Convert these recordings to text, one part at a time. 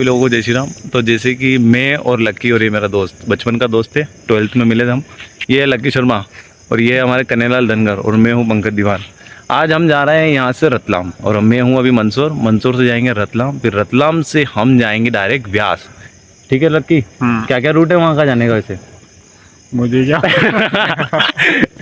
सभी लोगों को जय श्री राम। तो जैसे कि मैं और लक्की और ये मेरा दोस्त बचपन का दोस्त है, 12th में मिले थे हम। ये है लक्की शर्मा और ये है हमारे कन्हैयालाल धनगर और मैं हूँ पंकज दीवान। आज हम जा रहे हैं यहाँ से रतलाम और मैं हूँ अभी मंदसौर से जाएंगे रतलाम, फिर रतलाम से हम जाएंगे डायरेक्ट व्यास। ठीक है लक्की, क्या क्या रूट है वहाँ का जाने का वैसे? मुझे क्या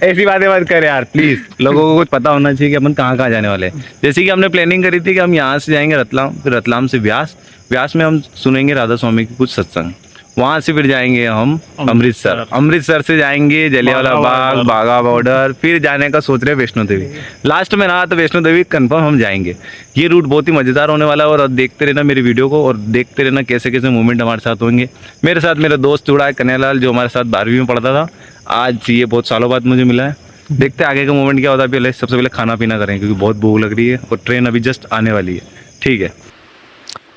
ऐसी बातें मत कर यार प्लीज, लोगों को कुछ पता होना चाहिए कि अपन कहाँ कहाँ जाने वाले हैं। जैसे कि हमने प्लानिंग करी थी कि हम यहाँ से जाएंगे रतलाम, फिर रतलाम से व्यास। व्यास में हम सुनेंगे राधा स्वामी की कुछ सत्संग। वहाँ से फिर जाएंगे हम अमृतसर से जाएंगे जलियांवाला बाग, बाघा बॉर्डर, फिर जाने का सोच रहे हैं वैष्णो देवी। लास्ट में रहा तो वैष्णो देवी कंफर्म हम जाएंगे। ये रूट बहुत ही मज़ेदार होने वाला है और देखते रहना मेरी वीडियो को और देखते रहना कैसे कैसे मूवमेंट हमारे साथ होंगे। मेरे साथ मेरा दोस्त जुड़ा है कन्हैयालाल, जो हमारे साथ 12वीं में पढ़ता था। आज ये बहुत सालों बाद मुझे मिला है। देखते आगे का मूवमेंट क्या होता है। पहले सबसे पहले खाना पीना करें क्योंकि बहुत भूख लग रही है और ट्रेन अभी जस्ट आने वाली है। ठीक है,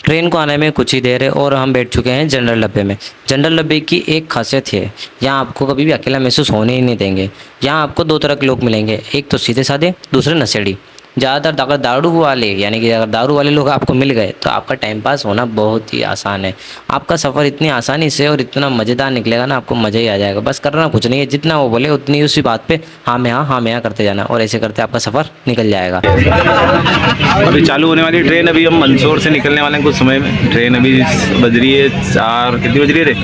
ट्रेन को आने में कुछ ही देर है और हम बैठ चुके हैं जनरल डब्बे में। जनरल डब्बे की एक खासियत है, यहाँ आपको कभी भी अकेला महसूस होने ही नहीं देंगे। यहाँ आपको दो तरह के लोग मिलेंगे, एक तो सीधे साधे, दूसरे नशेड़ी। ज़्यादातर अगर दारू वाले यानी कि अगर दारू वाले लोग आपको मिल गए तो आपका टाइम पास होना बहुत ही आसान है। आपका सफ़र इतनी आसानी से और इतना मज़ेदार निकलेगा ना, आपको मज़ा ही आ जाएगा। बस करना कुछ नहीं है, जितना वो बोले उतनी उसी बात पे हाँ में हाँ करते जाना और ऐसे करते आपका सफ़र निकल जाएगा। अभी चालू होने वाली ट्रेन। अभी हम मंदसौर से निकलने वाले हैं कुछ समय में। ट्रेन अभी बज रही है 4, कितनी बज रही है रे?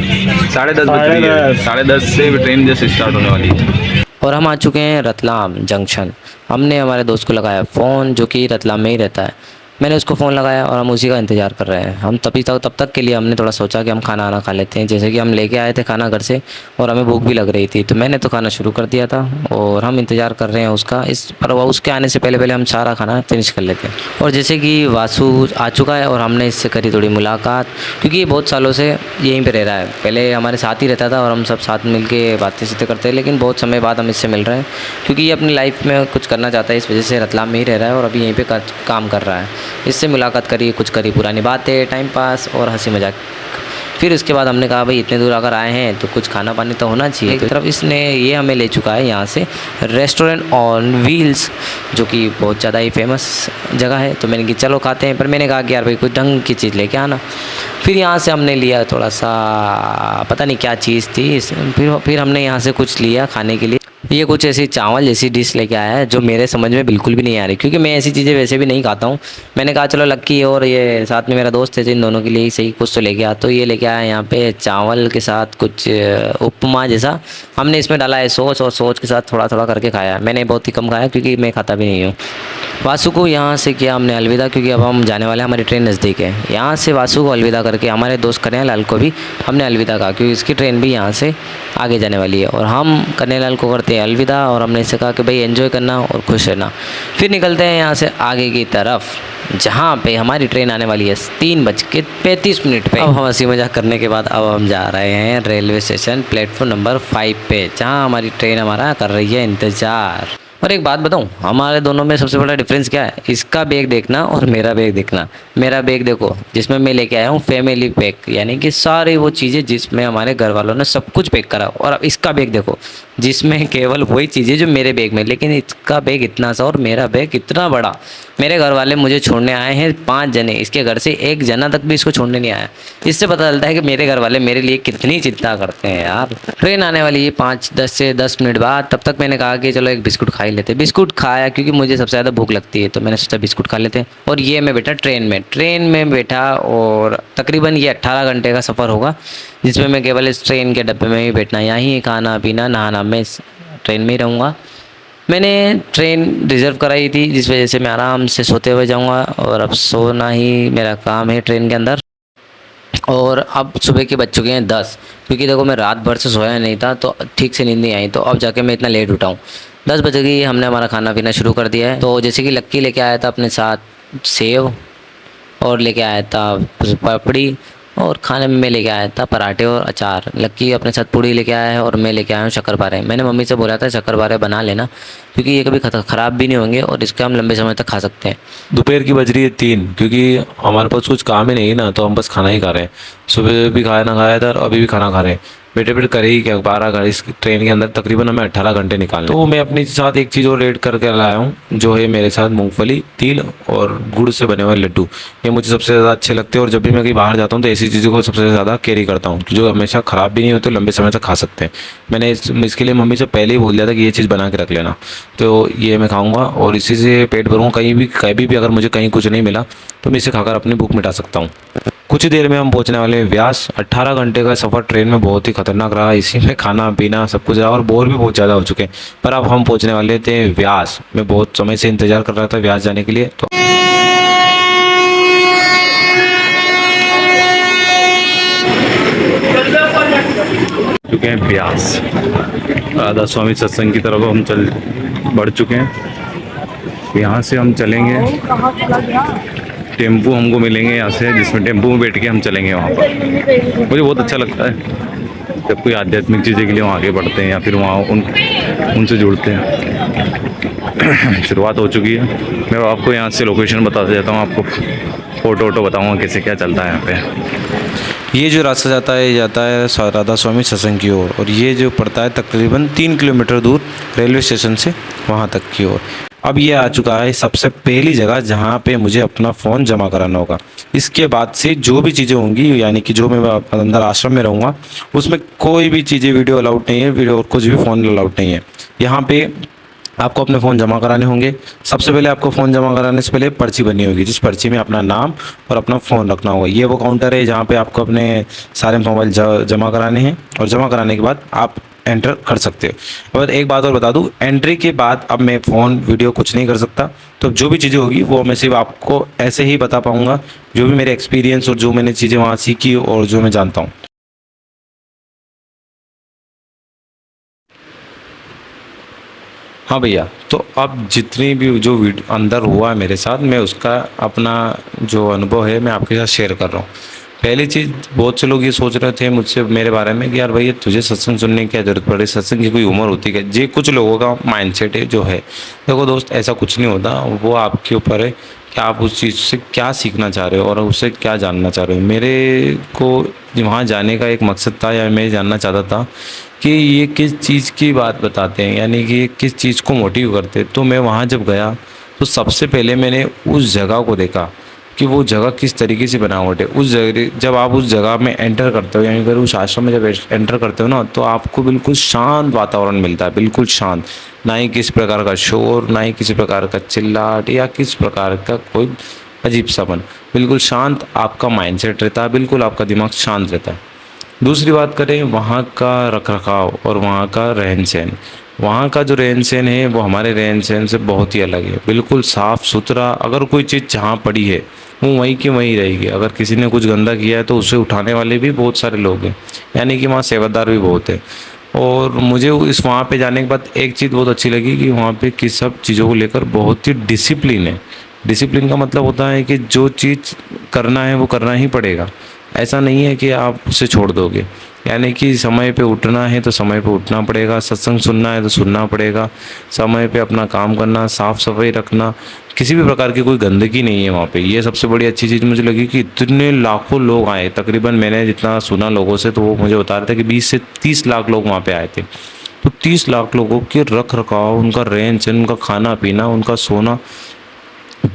10:30 बज रही है। 10:30 से ट्रेन जैसे स्टार्ट होने वाली है। और हम आ चुके हैं रतलाम जंक्शन। हमने हमारे दोस्त को लगाया फ़ोन, जो कि रतलाम में ही रहता है। मैंने उसको फ़ोन लगाया और हम उसी का इंतज़ार कर रहे हैं। हम तब तक के लिए हमने थोड़ा सोचा कि हम खाना आना खा लेते हैं, जैसे कि हम लेके आए थे खाना घर से और हमें भूख भी लग रही थी। तो मैंने तो खाना शुरू कर दिया था और हम इंतज़ार कर रहे हैं उसका। पर उसके आने से पहले हम सारा खाना फिनिश कर लेते हैं। और जैसे कि वासु आ चुका है और हमने इससे करी थोड़ी मुलाकात, क्योंकि ये बहुत सालों से यहीं पर रह रहा है। पहले हमारे साथ ही रहता था और हम सब साथ मिल के बातें सीतें करते हैं, लेकिन बहुत समय बाद हम इससे मिल रहे हैं क्योंकि ये अपनी लाइफ में कुछ करना चाहता है। इस वजह से रतलाम में ही रह रहा है और अभी यहीं पर काम कर रहा है। इससे मुलाकात करी, कुछ करी पुरानी बातें, टाइम पास और हंसी मजाक। फिर उसके बाद हमने कहा भाई इतने दूर अगर आए हैं तो कुछ खाना पानी तो होना चाहिए। एक तरफ इसने ये हमें ले चुका है यहाँ से रेस्टोरेंट ऑन व्हील्स, जो कि बहुत ज़्यादा ही फेमस जगह है। तो मैंने कहा चलो खाते हैं, पर मैंने कहा कि यार भाई कोई ढंग की चीज़ लेके आना। फिर यहाँ से हमने लिया थोड़ा सा, पता नहीं क्या चीज़ थी। फिर हमने यहाँ से कुछ लिया खाने के लिए। ये कुछ ऐसी चावल जैसी डिश लेके आया है जो मेरे समझ में बिल्कुल भी नहीं आ रही, क्योंकि मैं ऐसी चीज़ें वैसे भी नहीं खाता हूँ। मैंने कहा चलो लक्की और ये साथ में मेरा दोस्त है, इन दोनों के लिए ही सही कुछ तो लेके आ। तो ये लेके आया यहाँ पे चावल के साथ कुछ उपमा जैसा। हमने इसमें डाला है सॉस और सॉस के साथ थोड़ा थोड़ा करके खाया। मैंने बहुत ही कम खाया क्योंकि मैं खाता भी नहीं हूँ। वासु को यहाँ से किया हमने अलविदा, क्योंकि अब हम जाने वाले हैं, हमारी ट्रेन नज़दीक है। यहाँ से वासु को अलविदा करके हमारे दोस्त कन्हैयालाल को भी हमने अलविदा कहा, क्योंकि इसकी ट्रेन भी यहाँ से आगे जाने वाली है। और हम कन्हैयालाल को करते हैं अलविदा और हमने इससे कहा कि भाई एंजॉय करना और खुश रहना। फिर निकलते हैं यहाँ से आगे की तरफ, जहाँ पे हमारी ट्रेन आने वाली है 3:35 पे। अब हम हंसी मजाक करने के बाद अब हम जा रहे हैं रेलवे स्टेशन प्लेटफॉर्म नंबर 5 पे, जहाँ हमारी ट्रेन हमारा कर रही है इंतज़ार। और एक बात बताऊं, हमारे दोनों में सबसे बड़ा डिफरेंस क्या है? इसका बैग देखना और मेरा बैग देखना। मेरा बैग देखो, जिसमें मैं लेके आया हूँ फैमिली पैक, यानी कि सारी वो चीज़ें जिसमें हमारे घर वालों ने सब कुछ पैक करा। और अब इसका बैग देखो, जिसमें केवल वही चीज़ें जो मेरे बैग में, लेकिन इसका बैग इतना सा और मेरा बैग इतना बड़ा। मेरे घर वाले मुझे छोड़ने आए हैं 5 जने, इसके घर से 1 जना तक भी इसको छोड़ने नहीं आया। इससे पता चलता है कि मेरे घर वाले मेरे लिए कितनी चिंता करते हैं यार। ट्रेन आने वाली है 5-10 से 10 मिनट बाद। तब तक मैंने कहा कि चलो एक बिस्कुट खा ही लेते। बिस्कुट खाया क्योंकि मुझे सबसे ज़्यादा भूख लगती है, तो मैंने सोचा बिस्कुट खा लेते हैं। और ये मैं बैठा ट्रेन में बैठा और तकरीबन ये 18 घंटे का सफ़र होगा, जिसमें मैं केवल इस ट्रेन के डब्बे में ही बैठना, यहाँ खाना पीना नहाना, मैं इस ट्रेन में ही रहूँगा। मैंने ट्रेन रिज़र्व कराई थी, जिस वजह से मैं आराम से सोते हुए जाऊँगा और अब सोना ही मेरा काम है ट्रेन के अंदर। और अब सुबह के बज चुके हैं 10, क्योंकि देखो मैं रात भर से सोया नहीं था तो ठीक से नींद नहीं आई, तो अब जाके मैं इतना लेट उठा हूँ। 10 बज गई, हमने हमारा खाना पीना शुरू कर दिया है। तो जैसे कि लक्की लेके आया था अपने साथ सेव और लेके आया था पापड़ी, और खाने में मैं लेके आया था पराठे और अचार। लक्की अपने साथ पूड़ी लेके आया है और मैं लेके आया हूँ शक्करपारे। मैंने मम्मी से बोला था शक्करपारे बना लेना, क्योंकि ये कभी ख़राब भी नहीं होंगे और इसके हम लंबे समय तक खा सकते हैं। दोपहर की बज रही है 3, क्योंकि हमारे पास कुछ काम ही नहीं है ना, तो हम बस खाना ही खा रहे हैं। सुबह भी खाना खाया था और अभी भी खाना खा रहे हैं। बेटे बेटे करे ही क्या, 12 इस ट्रेन के अंदर तकरीबन हमें 18 घंटे निकालने। तो मैं अपने साथ एक चीज़ और ऐड करके लाया हूँ, जो है मेरे साथ मूंगफली, तिल और गुड़ से बने हुए लड्डू। ये मुझे सबसे ज़्यादा अच्छे लगते हैं और जब भी मैं कहीं बाहर जाता हूँ तो ऐसी चीज़ों को सबसे ज़्यादा कैरी करता हूँ, जो हमेशा ख़राब भी नहीं होते, लंबे समय तक खा सकते हैं। मैंने इसके लिए मम्मी से पहले ही बोल दिया था कि ये चीज़ बना के रख लेना, तो ये मैं खाऊँगा और इसी से पेट भरूँगा। कहीं भी अगर मुझे कहीं कुछ नहीं मिला तो मैं इसे खाकर अपनी भूख मिटा सकता हूँ। कुछ ही देर में हम पहुंचने वाले हैं व्यास। 18 घंटे का सफ़र ट्रेन में बहुत ही खतरनाक रहा, इसी में खाना पीना सब कुछ रहा और बोर भी बहुत ज़्यादा हो चुके हैं। पर अब हम पहुंचने वाले थे व्यास। मैं बहुत समय से इंतज़ार कर रहा था व्यास जाने के लिए। तो चुके हैं ब्यास, राधा स्वामी सत्संग की तरफ हम चल बढ़ चुके हैं। यहाँ से हम चलेंगे, टेम्पू हमको मिलेंगे यहाँ से, जिसमें टेम्पू में बैठ के हम चलेंगे वहाँ पर। मुझे बहुत अच्छा लगता है जब कोई आध्यात्मिक चीज़ें के लिए वहाँ आगे बढ़ते हैं या फिर वहाँ उनसे जुड़ते हैं। शुरुआत हो चुकी है। मैं आपको यहाँ से लोकेशन बताते जाता हूँ, आपको फ़ोटो बताऊँगा कैसे क्या चलता है यहाँ पे। ये जो रास्ता जाता है राधा स्वामी सत्संग की ओर, और ये जो पड़ता है तकरीबन 3 किलोमीटर दूर रेलवे स्टेशन से वहाँ तक की ओर। अब ये आ चुका है सबसे पहली जगह जहाँ पे मुझे अपना फ़ोन जमा कराना होगा। इसके बाद से जो भी चीज़ें होंगी, यानी कि जो मैं अंदर आश्रम में रहूँगा उसमें कोई भी चीज़ें वीडियो अलाउड नहीं है, वीडियो और कुछ भी फ़ोन अलाउड नहीं है। यहाँ पे आपको अपने फ़ोन जमा कराने होंगे। सबसे पहले आपको फ़ोन जमा कराने से पहले पर्ची बनी होगी, जिस पर्ची में अपना नाम और अपना फ़ोन रखना होगा। ये वो काउंटर है जहाँ पे आपको अपने सारे मोबाइल जमा कराने हैं, और जमा कराने के बाद आप एंटर कर सकते हो। और एक बात और बता दूं, एंट्री के बाद अब मैं फ़ोन वीडियो कुछ नहीं कर सकता। तो जो भी चीज़ें होगी वो मैं सिर्फ आपको ऐसे ही बता पाऊँगा, जो भी मेरे एक्सपीरियंस और जो मैंने चीज़ें वहाँ सीखी और जो मैं जानता हूँ। हाँ भैया, तो अब जितनी भी जो अंदर हुआ है मेरे साथ, मैं उसका अपना जो अनुभव है मैं आपके साथ शेयर कर रहा हूँ। पहली चीज़, बहुत से लोग ये सोच रहे थे मुझसे मेरे बारे में कि यार भैया तुझे सत्संग सुनने की क्या जरूरत पड़ रही, सत्संग की कोई उम्र होती है? ये कुछ लोगों का माइंडसेट है जो है। देखो दोस्त, ऐसा कुछ नहीं होता, वो आपके ऊपर है कि आप उस चीज़ से क्या सीखना चाह रहे हो और उससे क्या जानना चाह रहे हो। मेरे को वहाँ जाने का एक मकसद था, या मैं जानना चाहता था कि ये किस चीज़ की बात बताते हैं, यानी कि किस चीज़ को मोटिव करते हैं। तो मैं वहाँ जब गया तो सबसे पहले मैंने उस जगह को देखा कि वो जगह किस तरीके से बनावट है। उस जगह, जब आप उस जगह में एंटर करते हो, यानी कि उस आश्रम में जब एंटर करते हो ना, तो आपको बिल्कुल शांत वातावरण मिलता है, बिल्कुल शांत। ना ही किसी प्रकार का शोर, ना ही किसी प्रकार का चिल्लाट या किस प्रकार का कोई अजीब सापन। बिल्कुल शांत आपका माइंडसेट रहता है, बिल्कुल आपका दिमाग शांत रहता है। दूसरी बात करें वहाँ का रखरखाव और वहाँ का रहन सहन। वहाँ का जो रहन सहन है वो हमारे रहन सहन से बहुत ही अलग है, बिल्कुल साफ़ सुथरा। अगर कोई चीज़ जहाँ पड़ी है वो वहीं की वहीं रहेगी। अगर किसी ने कुछ गंदा किया है तो उसे उठाने वाले भी बहुत सारे लोग हैं, यानी कि वहाँ सेवादार भी बहुत है। और मुझे इस वहाँ पे जाने के बाद एक चीज़ बहुत अच्छी लगी कि वहाँ पे किस सब चीज़ों को लेकर बहुत ही डिसिप्लिन है। डिसिप्लिन का मतलब होता है कि जो चीज़ करना है वो करना ही पड़ेगा। ऐसा नहीं है कि आप उसे छोड़ दोगे, यानी कि समय पे उठना है तो समय पे उठना पड़ेगा, सत्संग सुनना है तो सुनना पड़ेगा, समय पे अपना काम करना, साफ़ सफाई रखना, किसी भी प्रकार की कोई गंदगी नहीं है वहाँ पे। ये सबसे बड़ी अच्छी चीज़ मुझे लगी कि इतने लाखों लोग आए। तकरीबन मैंने जितना सुना लोगों से, तो वो मुझे बता रहे थे कि 20 से 30 लाख लोग वहाँ पे आए थे। तो 30 लाख लोगों के रख रखाव, उनका रहन सहन, उनका खाना पीना, उनका सोना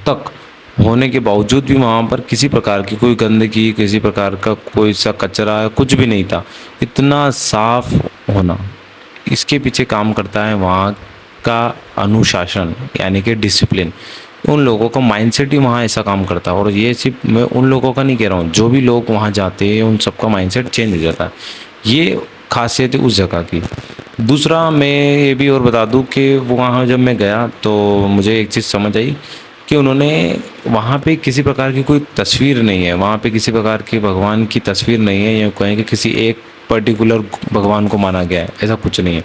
तक होने के बावजूद भी वहाँ पर किसी प्रकार की कोई गंदगी, किसी प्रकार का कोई सा कचरा, कुछ भी नहीं था। इतना साफ होना, इसके पीछे काम करता है वहाँ का अनुशासन, यानी कि डिसिप्लिन। उन लोगों का माइंडसेट ही वहाँ ऐसा काम करता है। और ये सिर्फ मैं उन लोगों का नहीं कह रहा हूँ, जो भी लोग वहाँ जाते हैं उन सबका माइंडसेट चेंज हो जाता है। ये खासियत है उस जगह की। दूसरा मैं ये भी और बता दूँ कि वहाँ जब मैं गया तो मुझे एक चीज़ समझ आई कि उन्होंने वहाँ पे किसी प्रकार की कोई तस्वीर नहीं है, वहाँ पे किसी प्रकार के भगवान की तस्वीर नहीं है, या कहें कि किसी एक पर्टिकुलर भगवान को माना गया है, ऐसा कुछ नहीं है।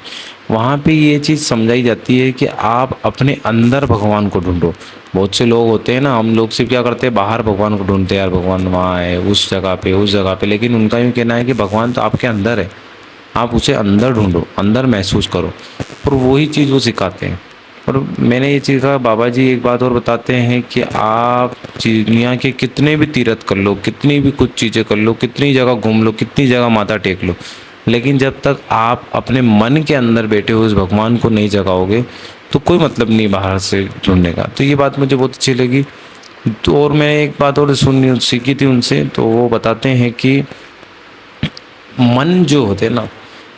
वहाँ पे ये चीज़ समझाई जाती है कि आप अपने अंदर भगवान को ढूंढो। बहुत से लोग होते हैं ना, हम लोग सिर्फ क्या करते हैं, बाहर भगवान को ढूंढते हैं, यार भगवान वहाँ है, उस जगह पे, उस जगह पे। लेकिन उनका यूँ कहना है कि भगवान तो आपके अंदर है, आप उसे अंदर ढूंढो, अंदर महसूस करो। और वही चीज़ वो सिखाते हैं। और मैंने ये चीज़ कहा, बाबा जी एक बात और बताते हैं कि आप दुनिया के कितने भी तीर्थ कर लो, कितनी भी कुछ चीज़ें कर लो, कितनी जगह घूम लो, कितनी जगह माथा टेक लो, लेकिन जब तक आप अपने मन के अंदर बैठे हुए उस भगवान को नहीं जगाओगे तो कोई मतलब नहीं बाहर से ढूंढने का। तो ये बात मुझे बहुत अच्छी लगी। तो और मैं एक बात और सुनी सीखी थी उनसे, तो वो बताते हैं कि मन जो होते हैं ना,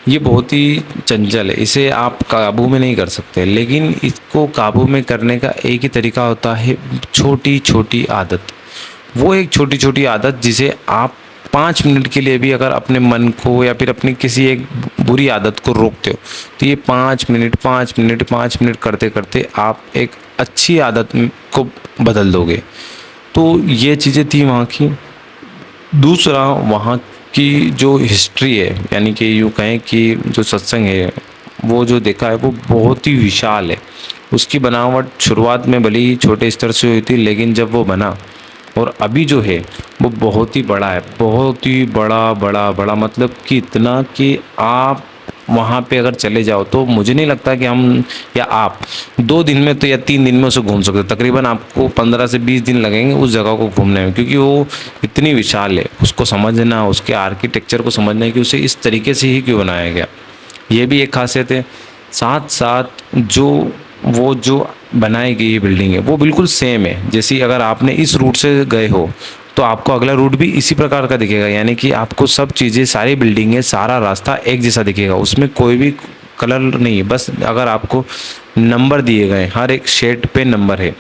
ये बहुत ही चंचल है, इसे आप काबू में नहीं कर सकते, लेकिन इसको काबू में करने का एक ही तरीका होता है, छोटी छोटी आदत। वो एक छोटी छोटी आदत जिसे आप 5 मिनट के लिए भी अगर अपने मन को या फिर अपनी किसी एक बुरी आदत को रोकते हो, तो ये 5 मिनट 5 मिनट 5 मिनट करते करते आप एक अच्छी आदत को बदल दोगे। तो ये चीज़ें थी वहाँ की। दूसरा, वहाँ की जो हिस्ट्री है, यानी कि यूँ कहें कि जो सत्संग है वो जो देखा है वो बहुत ही विशाल है। उसकी बनावट शुरुआत में भले ही छोटे स्तर से हुई थी, लेकिन जब वो बना और अभी जो है वो बहुत ही बड़ा है, बहुत ही बड़ा बड़ा बड़ा, मतलब कि इतना कि आप वहाँ पे अगर चले जाओ तो मुझे नहीं लगता कि हम या आप 2 दिन में तो या 3 दिन में उसे घूम सकते हो। तकरीबन आपको 15 से 20 दिन लगेंगे उस जगह को घूमने में, क्योंकि वो इतनी विशाल है। उसको समझना, उसके आर्किटेक्चर को समझना है कि उसे इस तरीके से ही क्यों बनाया गया, ये भी एक खासियत है। साथ साथ जो बनाई गई बिल्डिंग है वो बिल्कुल सेम है। जैसे अगर आपने इस रूट से गए हो तो आपको अगला रूट भी इसी प्रकार का दिखेगा, यानी कि आपको सब चीज़ें, सारी बिल्डिंगें, सारा रास्ता एक जैसा दिखेगा, उसमें कोई भी कलर नहीं है। बस अगर आपको नंबर दिए गए, हर एक शेड पे नंबर है,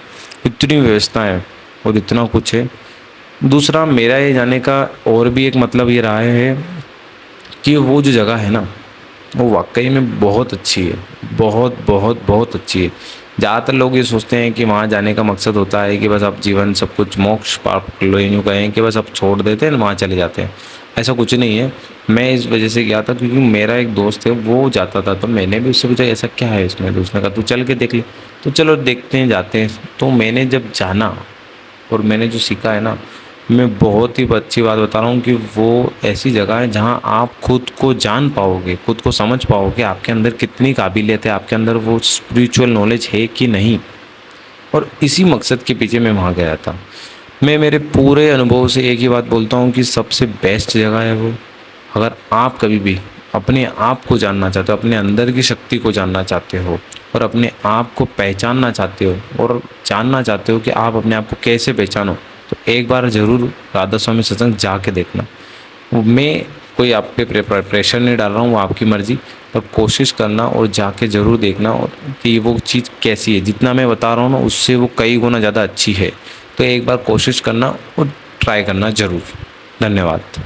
इतनी व्यवस्था है और इतना कुछ है। दूसरा, मेरा ये जाने का और भी एक मतलब ये रहा है कि वो जो जगह है ना, वो वाकई में बहुत अच्छी है, बहुत बहुत बहुत अच्छी है। ज़्यादातर लोग ये सोचते हैं कि वहाँ जाने का मकसद होता है कि बस आप जीवन सब कुछ मोक्ष प्राप्त कर लो, यूँ कहें कि बस आप छोड़ देते हैं वहाँ चले जाते हैं। ऐसा कुछ नहीं है। मैं इस वजह से गया था क्योंकि मेरा एक दोस्त है वो जाता था, तो मैंने भी उससे पूछा ऐसा क्या है इसमें, तो उसने कहा तू चल के देख ले। तो चलो देखते हैं, जाते हैं। तो मैंने जब जाना और मैंने जो सीखा है ना, मैं बहुत ही अच्छी बात बता रहा हूँ कि वो ऐसी जगह है जहाँ आप खुद को जान पाओगे, खुद को समझ पाओगे, आपके अंदर कितनी काबिलियत है, आपके अंदर वो स्पिरिचुअल नॉलेज है कि नहीं। और इसी मकसद के पीछे मैं वहाँ गया था। मैं मेरे पूरे अनुभव से एक ही बात बोलता हूँ कि सबसे बेस्ट जगह है वो। अगर आप कभी भी अपने आप को जानना चाहते हो, अपने अंदर की शक्ति को जानना चाहते हो और अपने आप को पहचानना चाहते हो और जानना चाहते हो कि आप अपने आप को कैसे पहचानो, तो एक बार ज़रूर राधा स्वामी सत्संग जाके देखना। मैं कोई आप पे प्रेशर नहीं डाल रहा हूँ, वो आपकी मर्ज़ी, पर कोशिश करना और जाके ज़रूर देखना और कि वो चीज़ कैसी है। जितना मैं बता रहा हूँ ना, उससे वो कई गुना ज़्यादा अच्छी है। तो एक बार कोशिश करना और ट्राई करना ज़रूर। धन्यवाद।